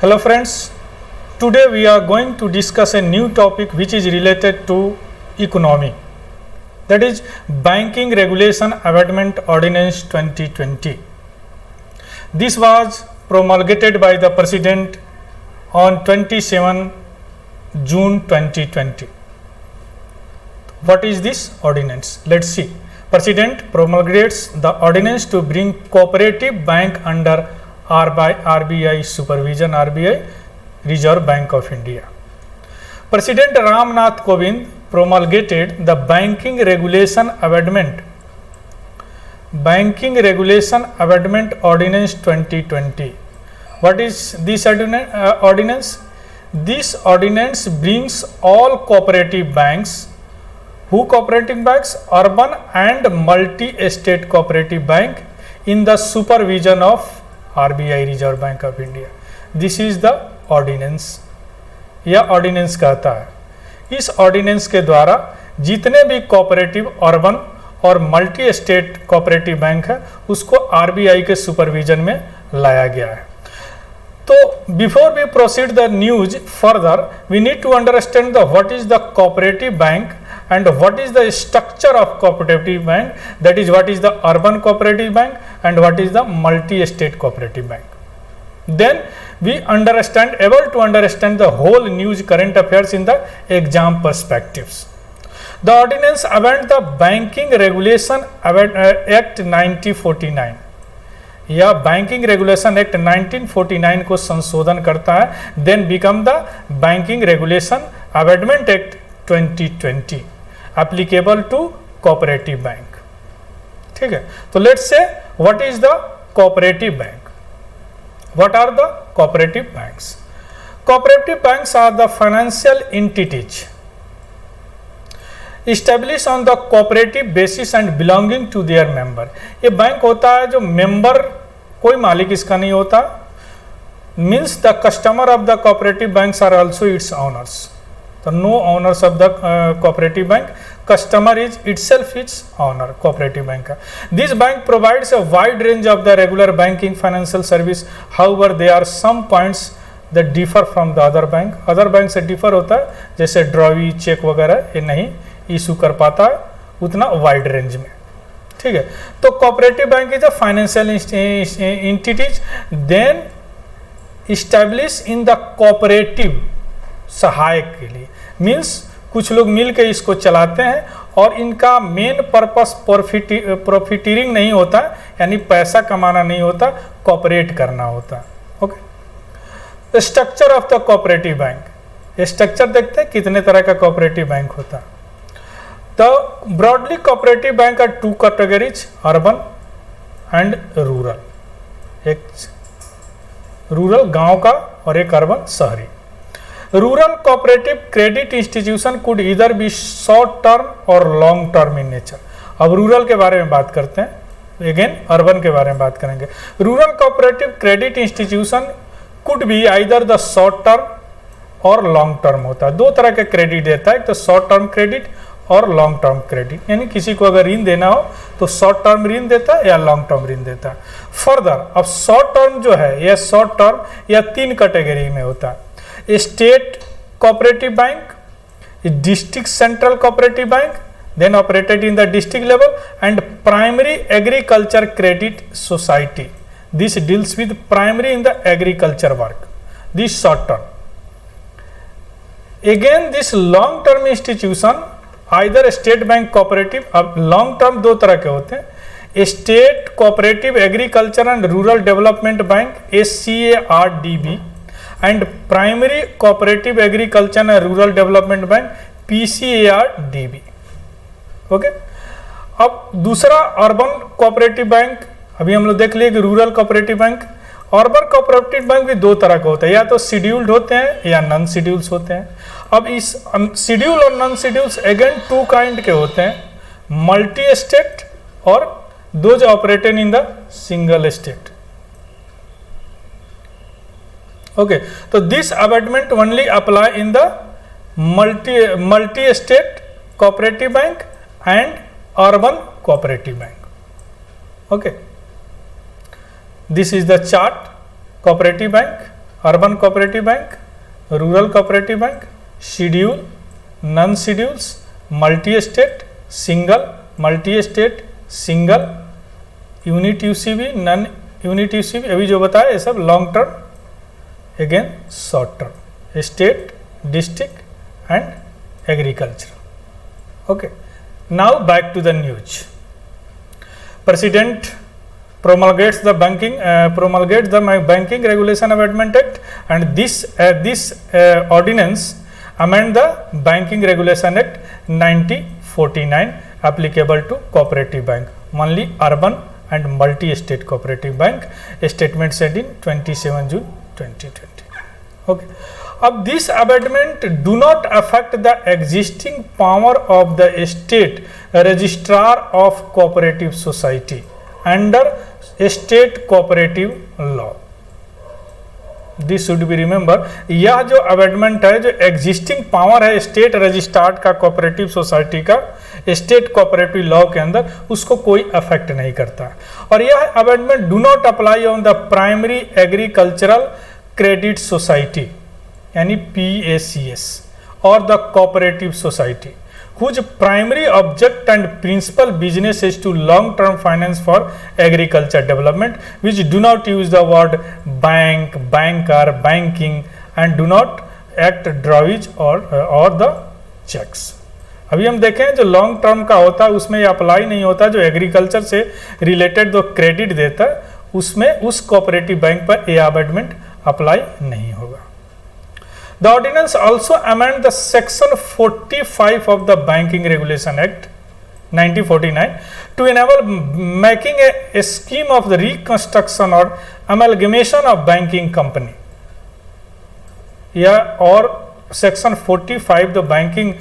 Hello friends, today we are going to discuss a new topic which is related to economy, that is Banking Regulation Amendment Ordinance 2020. This was promulgated by the President on 27 June 2020. What is this ordinance? Let's see. President promulgates the ordinance to bring cooperative bank under RBI supervision, RBI Reserve Bank of India. President Ram Nath Kovind promulgated the Banking Regulation Amendment Ordinance 2020. What is this ordinance? This ordinance brings all cooperative banks, urban and multi-state cooperative bank in the supervision of RBI Reserve Bank of India. This is the ordinance. यह ordinance कहता है। इस ordinance के द्वारा जितने भी cooperative, urban और multi state cooperative bank है उसको आरबीआई के सुपरविजन में लाया गया है। तो before we proceed the news further, we need to understand the what is the cooperative bank and what is the structure of cooperative bank, that is what is the urban cooperative bank and what is the multi-state cooperative bank. Then we able to understand the whole news current affairs in the exam perspectives. The ordinance amend the Banking Regulation Act 1949. यह banking regulation act 1949 को संशोधन करता है, then become the banking regulation amendment act 2020 applicable to cooperative bank. ठीक है, तो let's say what is the cooperative bank? What are the cooperative banks? Cooperative banks are the financial entities established on the cooperative basis and belonging to their member. ये bank होता है जो member, कोई मालिक इसका नहीं होता, means the customer of the cooperative banks are also its owners. So no owners of the cooperative bank, customer is itself its owner, cooperative bank. This bank provides a wide range of the regular banking financial service. However, there are some points that differ from the other bank. Other bank से differ होता है, जैसे drawee, check वगैरह ये नहीं issue कर पाता है उतना वाइड रेंज में। ठीक है, तो cooperative bank is a financial entities then establish in the cooperative, सहायक के लिए, मीन्स कुछ लोग मिल के इसको चलाते हैं और इनका मेन पर्पस प्रॉफिटियरिंग नहीं होता, यानी पैसा कमाना नहीं होता, कोऑपरेट करना होता। Okay, structure of the cooperative bank, structure देखते हैं कितने तरह का कोऑपरेटिव बैंक होता है। The broadly cooperative bank are two categories, urban and rural. एक रूरल गांव का और एक अर्बन शहरी। Rural cooperative credit institution could either be short term और लॉन्ग टर्म इन नेचर। अब रूरल के बारे में बात करते हैं, अगेन अर्बन के बारे में बात करेंगे। Rural cooperative credit institution could be either the short term और लॉन्ग टर्म होता है। दो तरह के क्रेडिट देता है, एक तो शॉर्ट टर्म क्रेडिट और लॉन्ग टर्म क्रेडिट, यानी किसी को अगर ऋण देना हो तो शॉर्ट टर्म ऋण देता है या लॉन्ग टर्म ऋण देता है। फर्दर अब शॉर्ट टर्म जो है यह शॉर्ट टर्म या तीन कैटेगरी में होता है, state cooperative bank, district central cooperative bank, then operated in the district level, and primary agriculture credit society. This deals with primary in the agriculture work. This short term. Again this long term institution, either state bank cooperative, अब long term दो तरह के होते हैं, state cooperative agriculture and rural development bank SCARDB and primary cooperative agriculture and rural development bank PCARDB। Okay, अब दूसरा urban cooperative bank, अभी हम लोग देख लिए कि rural cooperative bank. Urban cooperative bank भी दो तरह के होते हैं, या तो शेड्यूल्ड होते हैं या नॉन शेड्यूल्स होते हैं। अब इस शेड्यूल और non schedules again two kind के होते हैं, मल्टी स्टेट और those operated in the single state. Okay, तो this amendment only apply in the multi state cooperative bank and urban cooperative bank. Okay, this is the chart: cooperative bank, urban cooperative bank, rural cooperative bank, schedule, non schedules, multi state, single, multi state, single, unit UCB, non unit UCB, अभी जो बताया ये सब long term, again short term, state, district and agriculture. Okay, now back to the news. President promulgates the Banking Regulation Amendment Act, and this ordinance amend the Banking Regulation Act 1949 applicable to cooperative bank, only urban and multi-state cooperative bank, statement said in 27 June 2020. Okay. अब this amendment do not affect the existing power of the state registrar of cooperative society under state cooperative law. This should be remember, यह जो amendment है, जो existing power है state registrar का cooperative society का state cooperative law के अंदर, उसको कोई अफेक्ट नहीं करता है। और यह amendment do not apply on the primary agricultural credit society यानी PACS और the cooperative society whose primary object and principal business is to long term finance for agriculture development, which do not use the word bank, banker, banking and do not act drawage or the checks. अभी हम देखें जो long term का होता है उसमें ये apply नहीं होता, जो एग्रीकल्चर से रिलेटेड जो क्रेडिट देता है उसमें उस कोऑपरेटिव बैंक पर ये अमेंडमेंट अप्लाई नहीं होगा। The ordinance also amend the section 45 of the Banking Regulation Act 1949 to enable making a scheme of the reconstruction or amalgamation of banking company. यह और सेक्शन 45 जो बैंकिंग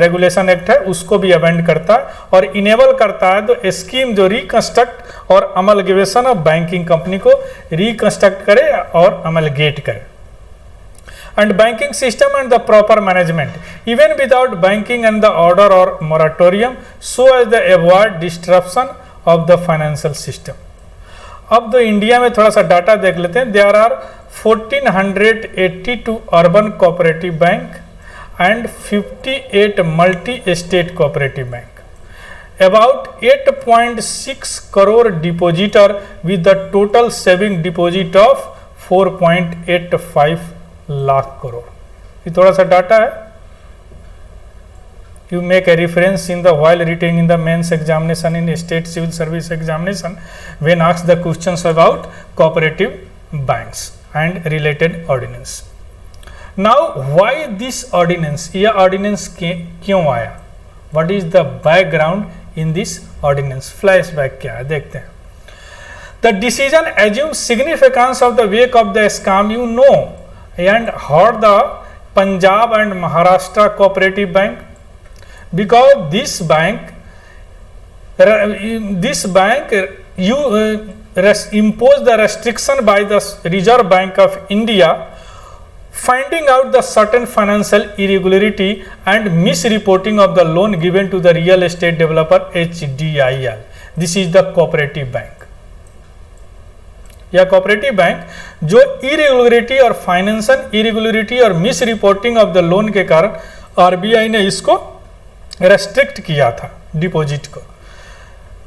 रेगुलेशन एक्ट है उसको भी अमेंड करता है और इनेबल करता है तो स्कीम जो रिकंस्ट्रक्ट और अमलगेशन ऑफ बैंकिंग कंपनी को रिकंस्ट्रक्ट करे और अमलगेट करे। And banking system and the proper management, even without banking and the order or moratorium, so as the avoid disruption of the financial system. अब तो India में थोड़ा सा डाटा देख लेते हैं। There are 1482 urban cooperative bank and 58 multi-state cooperative bank. About 8.6 crore depositor with the total saving deposit of 4.85 lakh crore. ये थोड़ा सा डाटा है। You make a reference in the while retaining in the mains examination in state civil service examination when asked the questions about cooperative banks and related ordinance. Now why this ordinance, यह ordinance क्यों आया, what is the background in this ordinance, flashback क्या है देखते हैं। The decision assumes significance of the wake of the scam you know and heard the Punjab and Maharashtra cooperative bank, because this bank imposed the restriction by the Reserve Bank of India, finding out the certain financial irregularity and misreporting of the loan given to the real estate developer HDIL. This is the cooperative bank. या cooperative bank जो irregularity और financial irregularity और miss reporting of the loan के कारण RBI ने इसको restrict किया था डिपॉजिट को।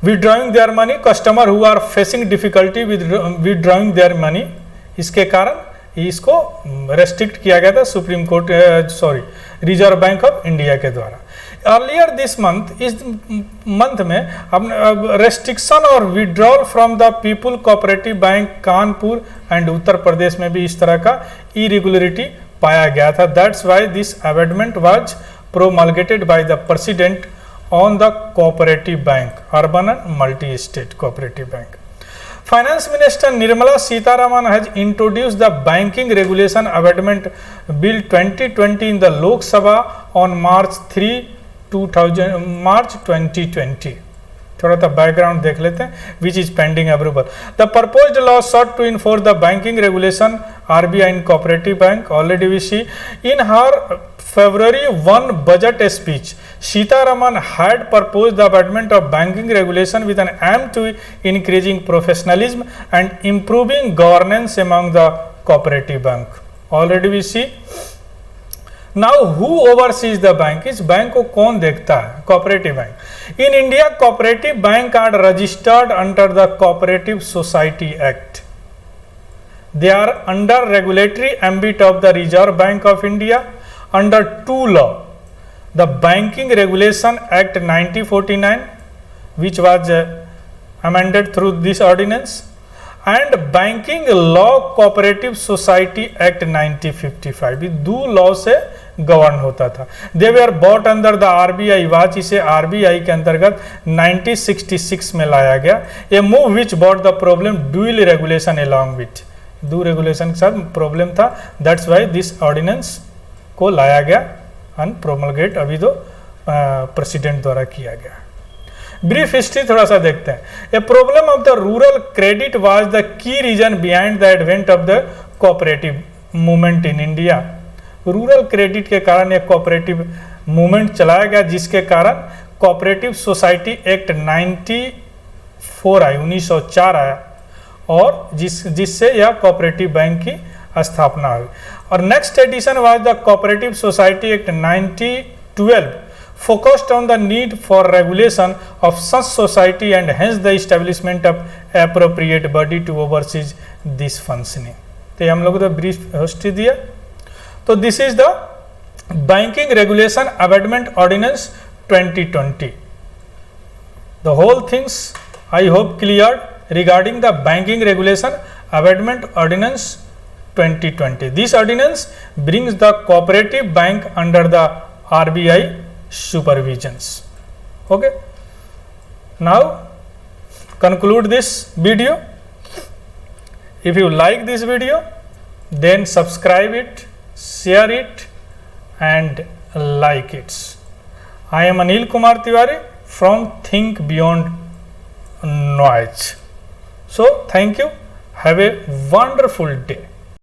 Withdrawing their money, customer who are facing difficulty with withdrawing their money, इसके कारण इसको रेस्ट्रिक्ट किया गया था Supreme Court Reserve Bank of India के द्वारा। अर्लियर दिस मंथ, इस मंथ में अब रेस्ट्रिक्शन और withdrawal from the People cooperative bank Kanpur and Uttar Pradesh में भी इस तरह का इरेगुलरिटी पाया गया था। That's why this amendment was promulgated by the president on the cooperative bank, urban and multi state cooperative bank. Finance Minister Nirmala Sitharaman has introduced the Banking Regulation Amendment Bill 2020 in the Lok Sabha on March 2020. थोड़ा सा background देख लेते हैं, which is pending approval. The proposed law sought to enforce the banking regulation RBI in cooperative bank. Already we see in her February 1 budget speech, Sitharaman had proposed the amendment of banking regulation with an aim to increasing professionalism and improving governance among the cooperative bank. Already we see. Now who oversees the bank, इस bank को कौन देखता है? Cooperative bank. In India cooperative bank are registered under the cooperative society act. They are under regulatory ambit of the Reserve Bank of India under two law, the banking regulation act 1949 which was amended through this ordinance and banking law cooperative society act 1955। दो law से govern होता था। They were bought under the RBI watch, इसे RBI के अंतर्गत 1966 में लाया गया। A move which bought the problem dual regulation along with, दो रेगुलेशन के साथ प्रॉब्लम था, दैट्स वाई दिस ऑर्डिनेंस को लाया गया एंड प्रोमलगेट अभी तो प्रेसिडेंट द्वारा किया गया। ब्रीफ हिस्ट्री थोड़ा सा देखते हैं। A problem of the rural credit was the key reason behind the advent of the cooperative movement in India. Rural credit के कारण एक कोऑपरेटिव मूवमेंट चलाया गया, जिसके कारण कोऑपरेटिव सोसाइटी एक्ट 94 आई 1904 आया और जिससे यह कोऑपरेटिव बैंक की स्थापना हुई। और next edition was the cooperative society act 1912 focused on the need for regulation of such society and hence the establishment of appropriate body to oversee this functioning। तो हम लोग तो ब्रीफ हिस्ट्री दिया। तो this is the banking regulation amendment ordinance 2020। The whole things I hope clear regarding the banking regulation amendment ordinance 2020। This ordinance brings the cooperative bank under the RBI supervisions। okay, now conclude this video। if you like this video then subscribe it, share it and like it। I am Anil Kumar Tiwari from Think Beyond Noise। so thank you, have a wonderful day।